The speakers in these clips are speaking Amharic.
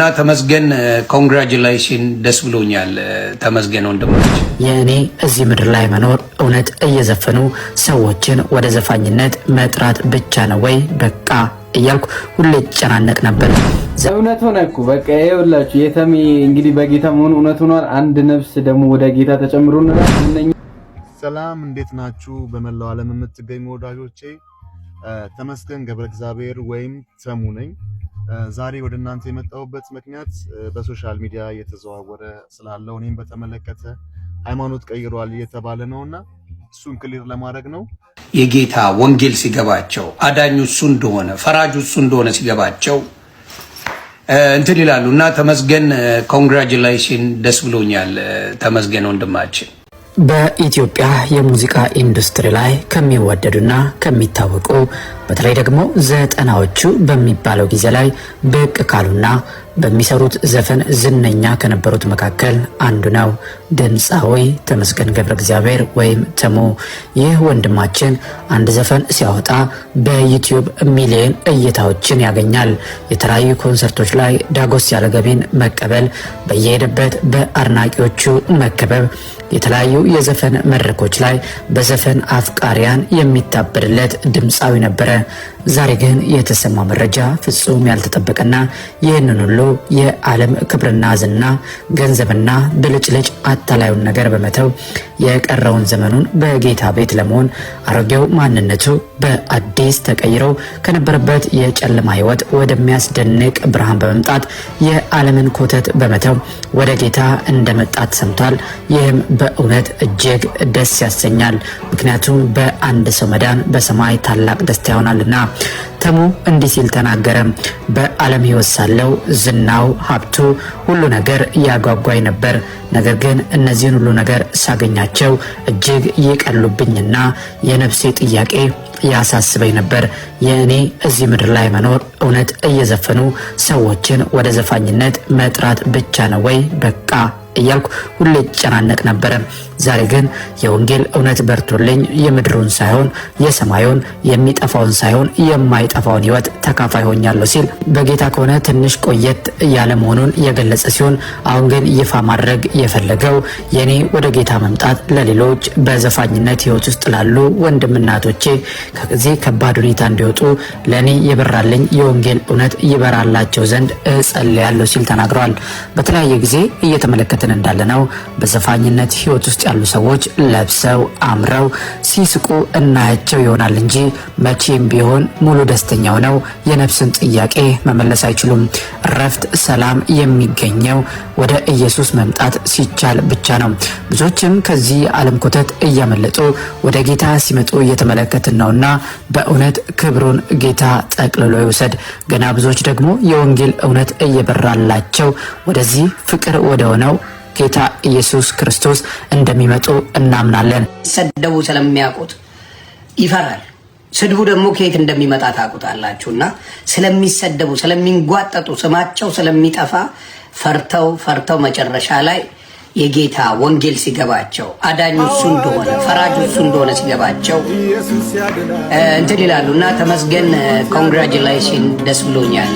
እና ተመስገን ኮንግራቹሌሽን ደስ ብሎኛል። ተመስገን ወንድሞች የእኔ እዚህ ምድር ላይ መኖር እውነት እየዘፈኑ ሰዎችን ወደ ዘፋኝነት መጥራት ብቻ ነው ወይ በቃ እያልኩ ሁሌ ጨናነቅ ነበር። እውነት ሆነ እኮ በቃ ይኸውላችሁ የተሚ እንግዲህ በጌታ መሆኑ እውነት ሆኗል። አንድ ነፍስ ደግሞ ወደ ጌታ ተጨምሮናል። ሰላም እንዴት ናችሁ? በመላው ዓለም የምትገኙ ወዳጆቼ ተመስገን ገብረ እግዚአብሔር ወይም ተሙ ነኝ። ዛሬ ወደ እናንተ የመጣሁበት ምክንያት በሶሻል ሚዲያ እየተዘዋወረ ስላለው እኔም በተመለከተ ሃይማኖት ቀይሯል እየተባለ ነውና እሱን ክሊር ለማድረግ ነው። የጌታ ወንጌል ሲገባቸው አዳኙ እሱ እንደሆነ ፈራጁ እሱ እንደሆነ ሲገባቸው እንትን ይላሉ እና ተመስገን ኮንግራቹሌሽን ደስ ብሎኛል። ተመስገን ወንድማችን በኢትዮጵያ የሙዚቃ ኢንዱስትሪ ላይ ከሚወደዱና ከሚታወቁ በተለይ ደግሞ ዘጠናዎቹ በሚባለው ጊዜ ላይ ብቅ ካሉና በሚሰሩት ዘፈን ዝነኛ ከነበሩት መካከል አንዱ ነው ድምፃዊ ተመስገን ገብረ እግዚአብሔር ወይም ተሙ። ይህ ወንድማችን አንድ ዘፈን ሲያወጣ በዩቲዩብ ሚሊዮን እይታዎችን ያገኛል። የተለያዩ ኮንሰርቶች ላይ ዳጎስ ያለ ገቢን መቀበል፣ በየሄደበት በአድናቂዎቹ መከበብ፣ የተለያዩ የዘፈን መድረኮች ላይ በዘፈን አፍቃሪያን የሚታበድለት ድምፃዊ ነበረ። ዛሬ ግን የተሰማ መረጃ ፍጹም ያልተጠበቀና ይህንን ሁሉ የዓለም ክብርና ዝና ገንዘብና ብልጭልጭ አታላዩን ነገር በመተው የቀረውን ዘመኑን በጌታ ቤት ለመሆን አሮጌው ማንነቱ በአዲስ ተቀይሮ ከነበረበት የጨለማ ሕይወት ወደሚያስደንቅ ብርሃን በመምጣት የዓለምን ኮተት በመተው ወደ ጌታ እንደመጣት ሰምቷል። ይህም በእውነት እጅግ ደስ ያሰኛል። ምክንያቱም በአንድ ሰው መዳን በሰማይ ታላቅ ደስታ ይሆናልና። ተሙ እንዲህ ሲል ተናገረ። በዓለም ሕይወት ሳለው ዝናው፣ ሀብቱ፣ ሁሉ ነገር ያጓጓኝ ነበር። ነገር ግን እነዚህን ሁሉ ነገር ሳገኛቸው እጅግ ይቀሉብኝና የነፍሴ ጥያቄ ያሳስበኝ ነበር። የእኔ እዚህ ምድር ላይ መኖር እውነት እየዘፈኑ ሰዎችን ወደ ዘፋኝነት መጥራት ብቻ ነው ወይ በቃ እያልኩ ሁሌ ጨናነቅ ነበር። ዛሬ ግን የወንጌል እውነት በርቶልኝ የምድሩን ሳይሆን የሰማዩን የሚጠፋውን ሳይሆን የማይጠፋውን ሕይወት ተካፋይ ሆኛለሁ ሲል በጌታ ከሆነ ትንሽ ቆየት ያለ መሆኑን የገለጸ ሲሆን አሁን ግን ይፋ ማድረግ የፈለገው የኔ ወደ ጌታ መምጣት ለሌሎች በዘፋኝነት ሕይወት ውስጥ ላሉ ወንድምናቶቼ ከዚህ ከባድ ሁኔታ እንዲወጡ ለኔ የበራልኝ የወንጌል እውነት ይበራላቸው ዘንድ እጸልያለሁ ሲል ተናግሯል። በተለያየ ጊዜ እየተመለከትን እንዳለነው በዘፋኝነት ሕይወት ውስጥ ያሉ ሰዎች ለብሰው አምረው ሲስቁ እናያቸው ይሆናል እንጂ መቼም ቢሆን ሙሉ ደስተኛ ሆነው የነፍስን ጥያቄ መመለስ አይችሉም። እረፍት፣ ሰላም የሚገኘው ወደ ኢየሱስ መምጣት ሲቻል ብቻ ነው። ብዙዎችም ከዚህ ዓለም ኮተት እያመለጡ ወደ ጌታ ሲመጡ እየተመለከትን ነውና በእውነት ክብሩን ጌታ ጠቅልሎ ይውሰድ። ገና ብዙዎች ደግሞ የወንጌል እውነት እየበራላቸው ወደዚህ ፍቅር ወደ ሆነው ጌታ ኢየሱስ ክርስቶስ እንደሚመጡ እናምናለን። ሰደቡ ስለሚያውቁት ይፈራል። ስድቡ ደግሞ ከየት እንደሚመጣ ታውቁታላችሁና ስለሚሰደቡ ስለሚንጓጠጡ ስማቸው ስለሚጠፋ ፈርተው መጨረሻ ላይ የጌታ ወንጌል ሲገባቸው አዳኙ እሱ እንደሆነ ፈራጁ እሱ እንደሆነ ሲገባቸው እንትን ይላሉ እና ተመስገን ኮንግራቹሌሽን ደስ ብሎኛል።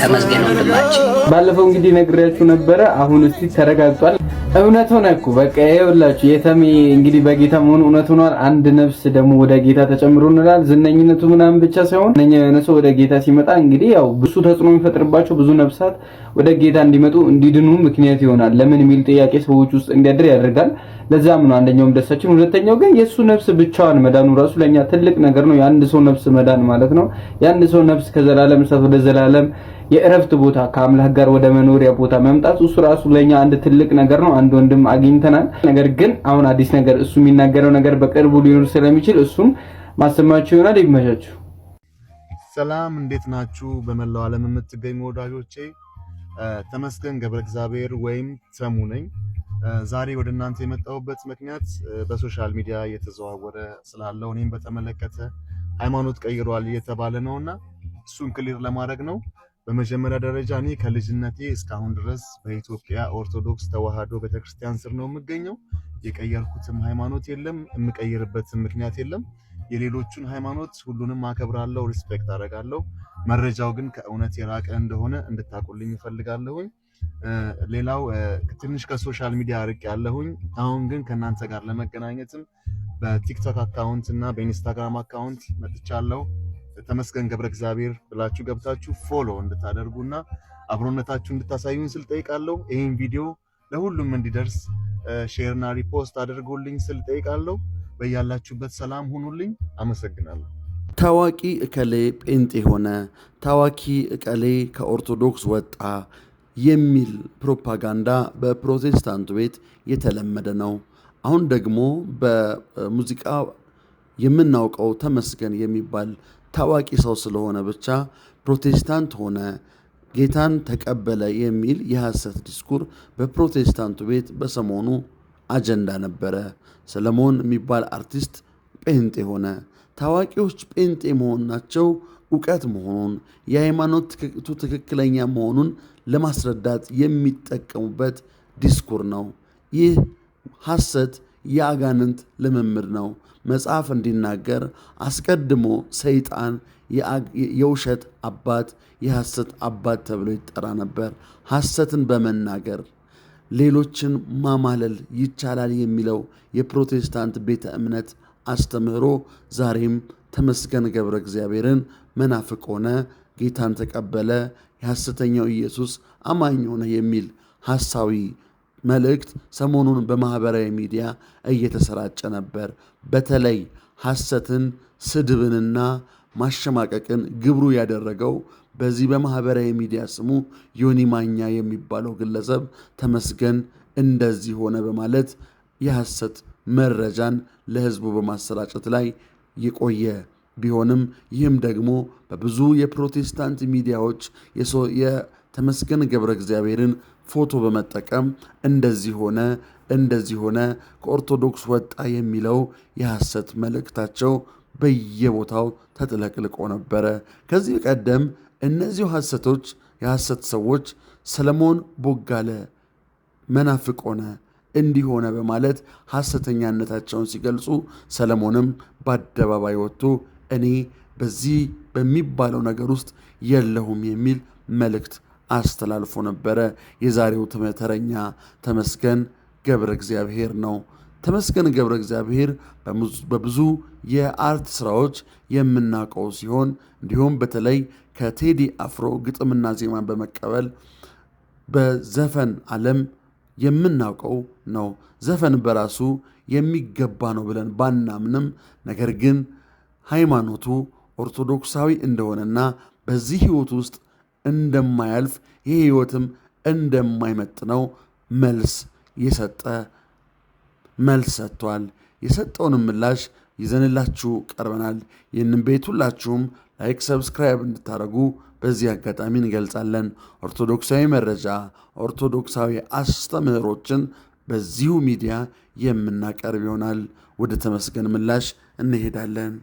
ተመስገን ወንድማችን ባለፈው እንግዲህ ነግሬያችሁ ነበረ። አሁን እስቲ ተረጋግጧል። እውነት ሆነ እኮ በቃ ይኸውላችሁ የተሚ እንግዲህ በጌታ መሆኑ እውነት ሆኗል። አንድ ነፍስ ደግሞ ወደ ጌታ ተጨምሮናል። ዝነኝነቱ ምናምን ብቻ ሳይሆን እነኛ የሆነ ሰው ወደ ጌታ ሲመጣ እንግዲህ ያው ብዙ ተጽዕኖ የሚፈጥርባቸው ብዙ ነፍሳት ወደ ጌታ እንዲመጡ እንዲድኑ ምክንያት ይሆናል። ለምን የሚል ጥያቄ ሰዎች ውስጥ እንዲያድር ያደርጋል። ለዛም ነው አንደኛውም ደሳችን። ሁለተኛው ግን የሱ ነፍስ ብቻዋን መዳኑ ራሱ ለኛ ትልቅ ነገር ነው። የአንድ ሰው ነፍስ መዳን ማለት ነው። የአንድ ሰው ነፍስ ከዘላለም እሳት ወደ ዘላለም የእረፍት ቦታ ከአምላክ ጋር ወደ መኖሪያ ቦታ መምጣት እሱ ራሱ ለኛ አንድ ትልቅ ነገር ነው። አንድ ወንድም አግኝተናል። ነገር ግን አሁን አዲስ ነገር እሱ የሚናገረው ነገር በቅርቡ ሊኖር ስለሚችል እሱም ማሰማችሁ ይሆናል። ይመቻችሁ። ሰላም እንዴት ናችሁ? በመላው ዓለም የምትገኙ ወዳጆቼ ተመስገን ገብረ እግዚአብሔር ወይም ተሙ ነኝ። ዛሬ ወደ እናንተ የመጣሁበት ምክንያት በሶሻል ሚዲያ እየተዘዋወረ ስላለው እኔም በተመለከተ ሃይማኖት ቀይሯል እየተባለ ነውና እሱን ክሊር ለማድረግ ነው። በመጀመሪያ ደረጃ እኔ ከልጅነቴ እስካሁን ድረስ በኢትዮጵያ ኦርቶዶክስ ተዋህዶ ቤተክርስቲያን ስር ነው የምገኘው። የቀየርኩትም ሃይማኖት የለም፣ የምቀይርበትም ምክንያት የለም። የሌሎቹን ሃይማኖት ሁሉንም አከብራለሁ፣ ሪስፔክት አደርጋለሁ። መረጃው ግን ከእውነት የራቀ እንደሆነ እንድታቁልኝ እፈልጋለሁኝ። ሌላው ትንሽ ከሶሻል ሚዲያ ርቅ ያለሁኝ፣ አሁን ግን ከእናንተ ጋር ለመገናኘትም በቲክቶክ አካውንት እና በኢንስታግራም አካውንት መጥቻለሁ። ተመስገን ገብረ እግዚአብሔር ብላችሁ ገብታችሁ ፎሎ እንድታደርጉና አብሮነታችሁ እንድታሳዩን ስል ጠይቃለሁ። ይህን ቪዲዮ ለሁሉም እንዲደርስ ሼርና ሪፖስት አድርጉልኝ ስል ጠይቃለሁ። በያላችሁበት ሰላም ሁኑልኝ። አመሰግናለሁ። ታዋቂ እከሌ ጴንጤ ሆነ፣ ታዋቂ እከሌ ከኦርቶዶክስ ወጣ የሚል ፕሮፓጋንዳ በፕሮቴስታንቱ ቤት የተለመደ ነው። አሁን ደግሞ በሙዚቃ የምናውቀው ተመስገን የሚባል ታዋቂ ሰው ስለሆነ ብቻ ፕሮቴስታንት ሆነ፣ ጌታን ተቀበለ የሚል የሐሰት ዲስኩር በፕሮቴስታንቱ ቤት በሰሞኑ አጀንዳ ነበረ። ሰለሞን የሚባል አርቲስት ጴንጤ ሆነ። ታዋቂዎች ጴንጤ መሆናቸው እውቀት መሆኑን የሃይማኖት ትክክለኛ መሆኑን ለማስረዳት የሚጠቀሙበት ዲስኩር ነው። ይህ ሐሰት የአጋንንት ልምምድ ነው። መጽሐፍ እንዲናገር አስቀድሞ ሰይጣን የውሸት አባት የሐሰት አባት ተብሎ ይጠራ ነበር። ሐሰትን በመናገር ሌሎችን ማማለል ይቻላል የሚለው የፕሮቴስታንት ቤተ እምነት አስተምህሮ ዛሬም ተመስገን ገብረ እግዚአብሔርን መናፍቅ ሆነ፣ ጌታን ተቀበለ፣ የሐሰተኛው ኢየሱስ አማኝ ሆነ የሚል ሐሳዊ መልእክት ሰሞኑን በማህበራዊ ሚዲያ እየተሰራጨ ነበር። በተለይ ሐሰትን፣ ስድብንና ማሸማቀቅን ግብሩ ያደረገው በዚህ በማህበራዊ ሚዲያ ስሙ ዮኒ ማኛ የሚባለው ግለሰብ ተመስገን እንደዚህ ሆነ በማለት የሐሰት መረጃን ለህዝቡ በማሰራጨት ላይ የቆየ ቢሆንም ይህም ደግሞ በብዙ የፕሮቴስታንት ሚዲያዎች የተመስገን ገብረ እግዚአብሔርን ፎቶ በመጠቀም እንደዚህ ሆነ ከኦርቶዶክስ ወጣ የሚለው የሐሰት መልእክታቸው በየቦታው ተጥለቅልቆ ነበረ። ከዚህ ቀደም እነዚሁ የሐሰት ሰዎች ሰለሞን ቦጋለ መናፍቅ ሆነ እንዲሆነ በማለት ሐሰተኛነታቸውን ሲገልጹ ሰለሞንም በአደባባይ ወጥቶ እኔ በዚህ በሚባለው ነገር ውስጥ የለሁም የሚል መልእክት አስተላልፎ ነበረ። የዛሬው ተረኛ ተመስገን ገብረ እግዚአብሔር ነው። ተመስገን ገብረ እግዚአብሔር በብዙ የአርት ስራዎች የምናውቀው ሲሆን እንዲሁም በተለይ ከቴዲ አፍሮ ግጥምና ዜማን በመቀበል በዘፈን ዓለም የምናውቀው ነው። ዘፈን በራሱ የሚገባ ነው ብለን ባናምንም፣ ነገር ግን ሃይማኖቱ ኦርቶዶክሳዊ እንደሆነና በዚህ ህይወት ውስጥ እንደማያልፍ ይህ ህይወትም እንደማይመጥነው መልስ ሰጥቷል። የሰጠውንም ምላሽ ይዘንላችሁ ቀርበናል። ይህንን ቤት ሁላችሁም ላይክ፣ ሰብስክራይብ እንድታደርጉ በዚህ አጋጣሚ እንገልጻለን። ኦርቶዶክሳዊ መረጃ፣ ኦርቶዶክሳዊ አስተምህሮችን በዚሁ ሚዲያ የምናቀርብ ይሆናል። ወደ ተመስገን ምላሽ እንሄዳለን።